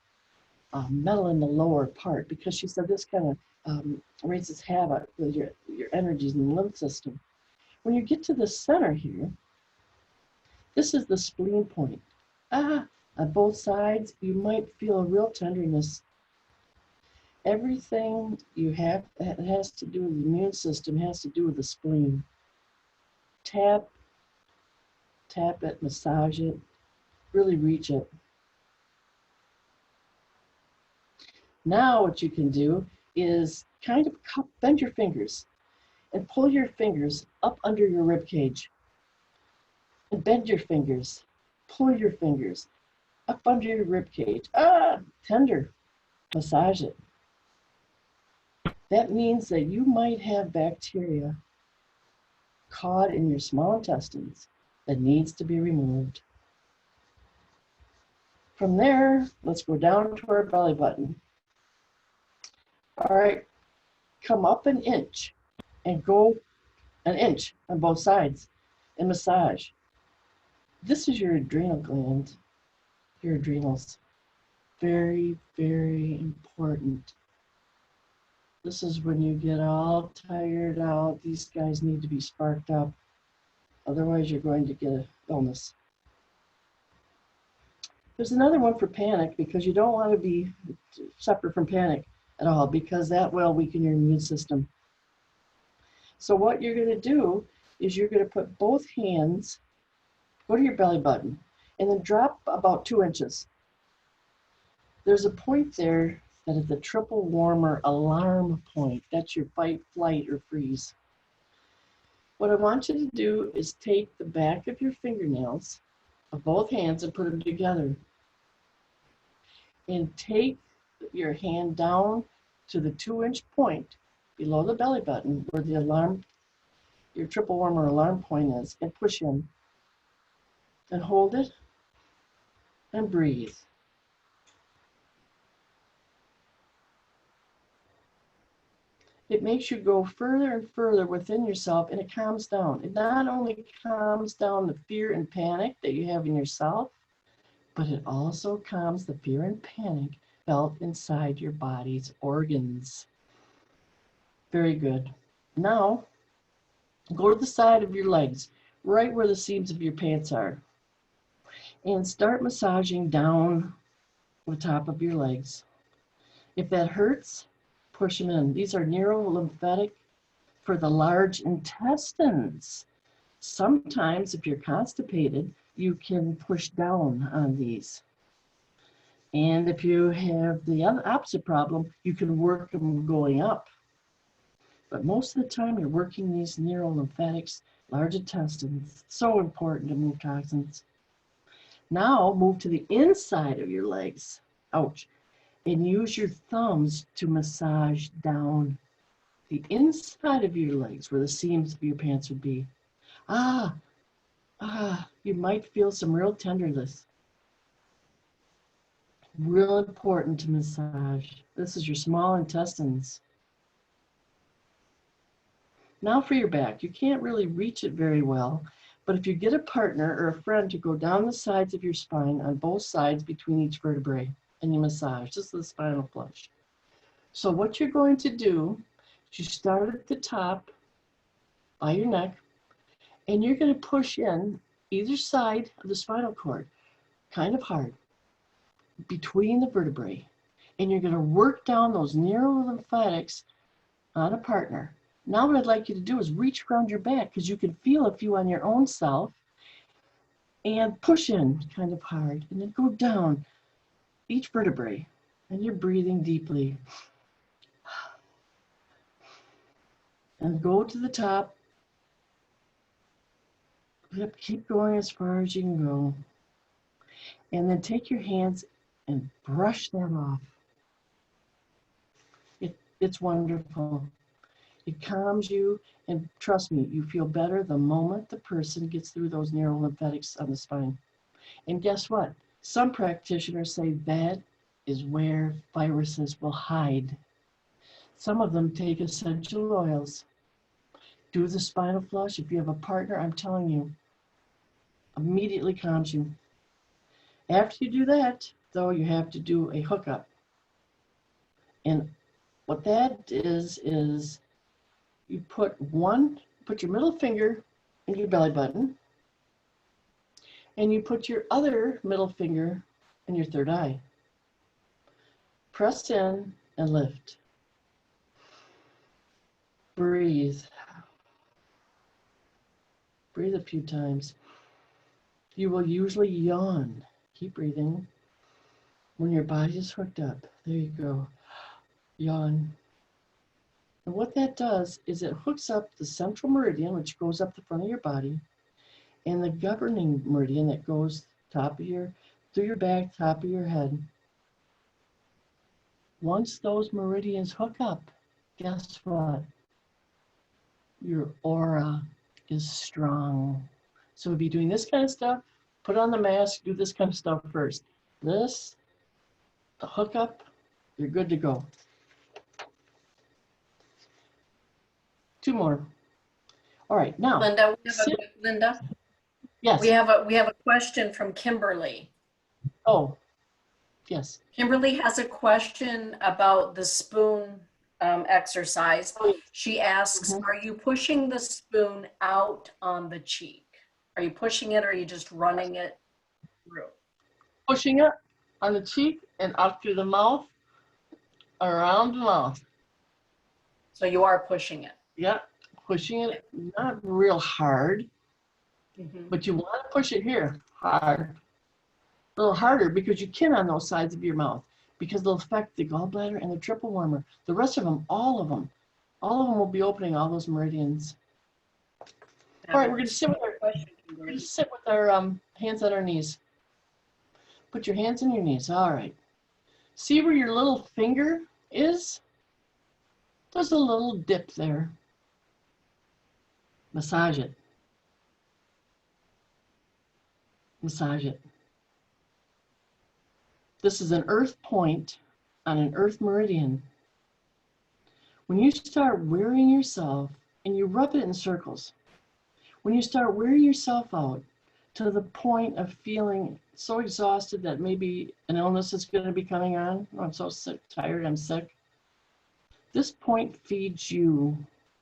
[SPEAKER 2] in the lower part, because she said this kind of raises havoc with your energies in the lymph system. When you get to the center here, this is the spleen point. On both sides, you might feel a real tenderness. Everything you have that has to do with the immune system has to do with the spleen. Tap it, massage it, really reach it. Now what you can do is kind of bend your fingers and pull your fingers up under your rib cage. And bend your fingers, pull your fingers up under your rib cage. Tender, massage it. That means that you might have bacteria caught in your small intestines that needs to be removed. From there, let's go down to our belly button. All right, come up an inch and go an inch on both sides and massage. This is your adrenal gland, your adrenals. Very, very important. This is when you get all tired out. These guys need to be sparked up. Otherwise, you're going to get an illness. There's another one for panic, because you don't want to be suffer from panic at all, because that will weaken your immune system. So what you're going to do is you're going to put both hands, go to your belly button, and then drop about 2 inches. There's a point there that is the triple warmer alarm point. That's your fight, flight, or freeze. What I want you to do is take the back of your fingernails of both hands and put them together. And take your hand down to the 2-inch point below the belly button where the alarm, your triple warmer alarm point is, and push in. And hold it and breathe. It makes you go further and further within yourself, and it calms down. It not only calms down the fear and panic that you have in yourself, but it also calms the fear and panic felt inside your body's organs. Very good. Now, go to the side of your legs, right where the seams of your pants are, and start massaging down the top of your legs. If that hurts, push them in. These are neurolymphatic for the large intestines. Sometimes, if you're constipated, you can push down on these. And if you have the opposite problem, you can work them going up. But most of the time, you're working these neurolymphatics, large intestines. So important to move toxins. Now, move to the inside of your legs. Ouch. And use your thumbs to massage down the inside of your legs where the seams of your pants would be. You might feel some real tenderness. Real important to massage. This is your small intestines. Now for your back. You can't really reach it very well, but if you get a partner or a friend to go down the sides of your spine on both sides between each vertebrae, and you massage, this is the spinal flush. So what you're going to do is you start at the top by your neck, and you're going to push in either side of the spinal cord, kind of hard, between the vertebrae. And you're going to work down those neurolymphatics on a partner. Now what I'd like you to do is reach around your back, because you can feel a few on your own self, and push in kind of hard, and then go down each vertebrae, and you're breathing deeply. And go to the top. Yep, keep going as far as you can go. And then take your hands and brush that off. It's wonderful. It calms you, and trust me, you feel better the moment the person gets through those neurolymphatics on the spine. And guess what? Some practitioners say that is where viruses will hide. Some of them take essential oils. Do the spinal flush. If you have a partner, I'm telling you, immediately calms you. After you do that, though, you have to do a hookup. And what that is you put your middle finger in your belly button, and you put your other middle finger in your third eye. Press in and lift. Breathe. Breathe a few times. You will usually yawn. Keep breathing. When your body is hooked up, there you go. Yawn. And what that does is it hooks up the central meridian, which goes up the front of your body, and the governing meridian that goes through your back, top of your head. Once those meridians hook up, guess what? Your aura is strong. So if you're doing this kind of stuff, put on the mask, do this kind of stuff first. This, the hookup, you're good to go. 2 more. All right, now.
[SPEAKER 1] Linda,
[SPEAKER 2] yes.
[SPEAKER 1] we have a question from Kimberly.
[SPEAKER 2] Oh, yes.
[SPEAKER 1] Kimberly has a question about the spoon exercise. She asks, are you pushing the spoon out on the cheek? Are you pushing it, or are you just running it through?
[SPEAKER 2] pushing it on the cheek and up through the mouth, around the mouth.
[SPEAKER 1] So you are pushing it.
[SPEAKER 2] Yeah, pushing it, not real hard,
[SPEAKER 1] Mhm.
[SPEAKER 2] but you want to push it here hard. A little harder because you can on those sides of your mouth because they'll affect the gallbladder and the triple warmer. The rest of them will be opening all those meridians. All right, we're going to sit with our hands on our knees. Put your hands on your knees. All right. See where your little finger is? There's a little dip there. Massage it. Massage it. This is an earth point on an earth meridian. When you start wearing yourself, and you rub it in circles, when you start wearing yourself out to the point of feeling so exhausted that maybe an illness is going to be coming on, oh, I'm so sick, tired, I'm sick. This point feeds you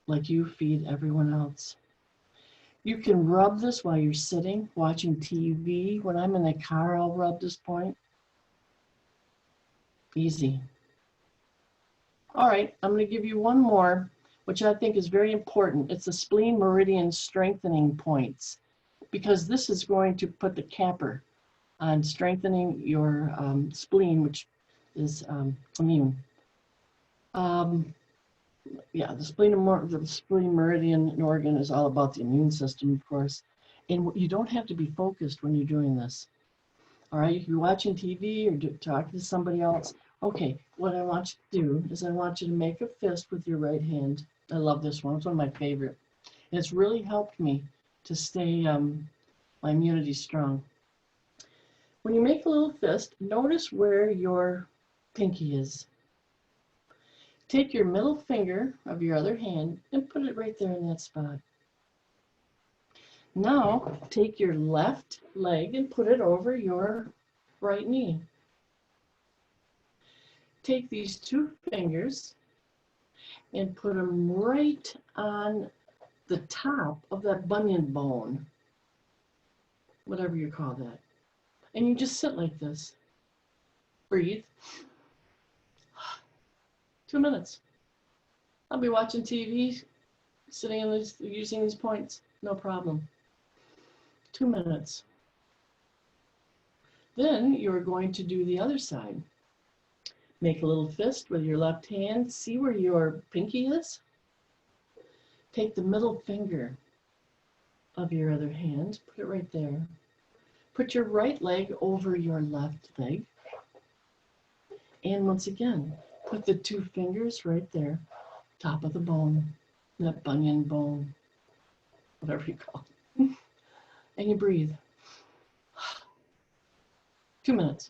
[SPEAKER 2] like you feed everyone else. You can rub this while you're sitting, watching TV. When I'm in the car, I'll rub this point. Easy. All right, I'm going to give you one more, which I think is very important. It's the spleen meridian strengthening points, because this is going to put the capper on strengthening your spleen, which is immune. Yeah, the spleen meridian organ is all about the immune system, of course. And you don't have to be focused when you're doing this. All right, if you're watching TV or talking to somebody else, okay, what I want you to do is I want you to make a fist with your right hand. I love this one. It's one of my favorite. And it's really helped me to stay my immunity strong. When you make a little fist, notice where your pinky is. Take your middle finger of your other hand and put it right there in that spot. Now, take your left leg and put it over your right knee. Take these two fingers and put them right on the top of that bunion bone, whatever you call that. And you just sit like this. Breathe. 2 minutes. I'll be watching TV, sitting in this, using these points, no problem. 2 minutes. Then you're going to do the other side. Make a little fist with your left hand. See where your pinky is? Take the middle finger of your other hand, put it right there. Put your right leg over your left leg. And once again, put the two fingers right there, top of the bone, that bunion bone, whatever you call it. And you breathe. 2 minutes.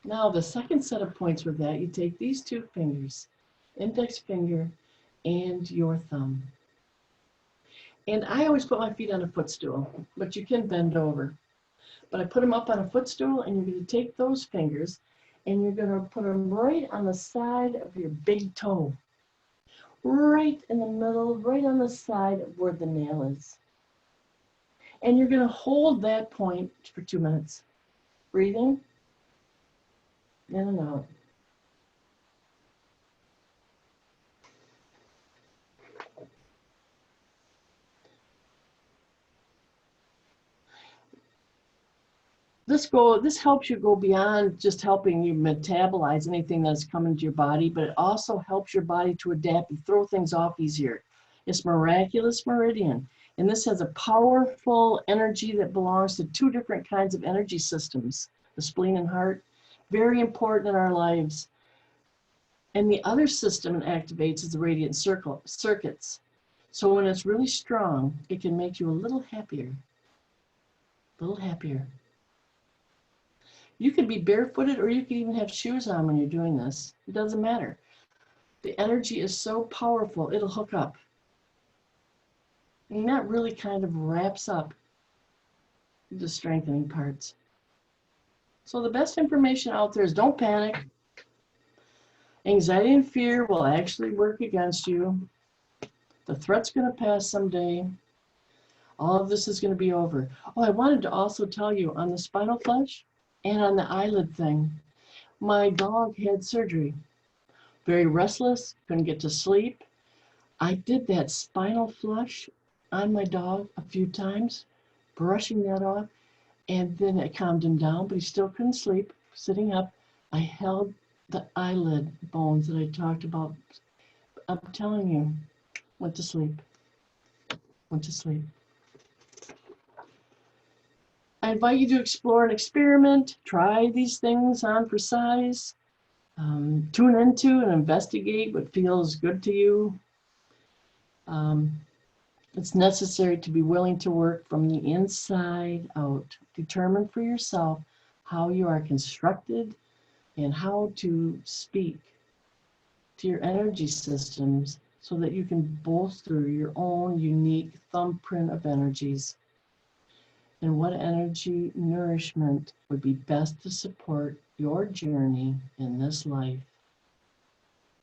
[SPEAKER 2] Now the second set of points with that, you take these two fingers, index finger and your thumb. And I always put my feet on a footstool, but you can bend over. But I put them up on a footstool, and you're going to take those fingers and you're going to put them right on the side of your big toe. Right in the middle, right on the side of where the nail is. And you're going to hold that point for 2 minutes. Breathing in and out. This helps you go beyond just helping you metabolize anything that's coming to your body, but it also helps your body to adapt and throw things off easier. It's miraculous meridian, and this has a powerful energy that belongs to two different kinds of energy systems, the spleen and heart, very important in our lives. And the other system it activates is the radiant circuits. So when it's really strong, it can make you a little happier. A little happier. You could be barefooted or you could even have shoes on when you're doing this. It doesn't matter. The energy is so powerful, it'll hook up. And that really kind of wraps up the strengthening parts. So the best information out there is don't panic. Anxiety and fear will actually work against you. The threat's going to pass someday. All of this is going to be over. Oh, I wanted to also tell you on the spinal flush and on the eyelid thing, my dog had surgery. Very restless, couldn't get to sleep. I did that spinal flush on my dog a few times, brushing that off, and then it calmed him down, but he still couldn't sleep. Sitting up, I held the eyelid bones that I talked about. I'm telling you, went to sleep, went to sleep. I invite you to explore and experiment, try these things on for size, tune into and investigate what feels good to you. It's necessary to be willing to work from the inside out. Determine for yourself how you are constructed and how to speak to your energy systems so that you can bolster your own unique thumbprint of energies and what energy nourishment would be best to support your journey in this life.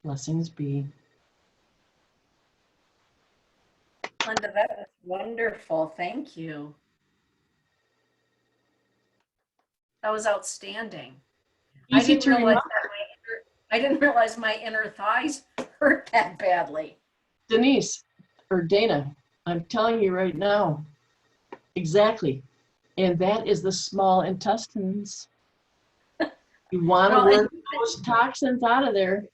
[SPEAKER 2] Blessings be.
[SPEAKER 1] Linda, that was wonderful. Thank you. That was outstanding.
[SPEAKER 2] Easy to remember.
[SPEAKER 1] I didn't realize my inner thighs hurt that badly.
[SPEAKER 2] Denise, or Dana, I'm telling you right now, exactly. And that is the small intestines. You want to work those toxins out of there.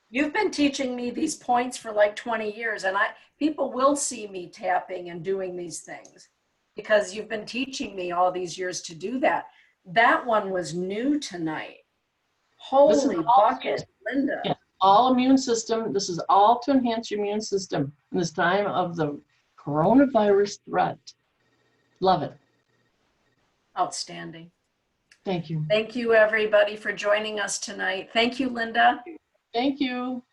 [SPEAKER 1] You've been teaching me these points for like 20 years, and people will see me tapping and doing these things because you've been teaching me all these years to do that. That one was new tonight. Holy bucket, Linda.
[SPEAKER 2] Yeah, all immune system. This is all to enhance your immune system in this time of the coronavirus threat. Love it.
[SPEAKER 1] Outstanding.
[SPEAKER 2] Thank you.
[SPEAKER 1] Thank you, everybody, for joining us tonight. Thank you, Linda.
[SPEAKER 2] Thank you.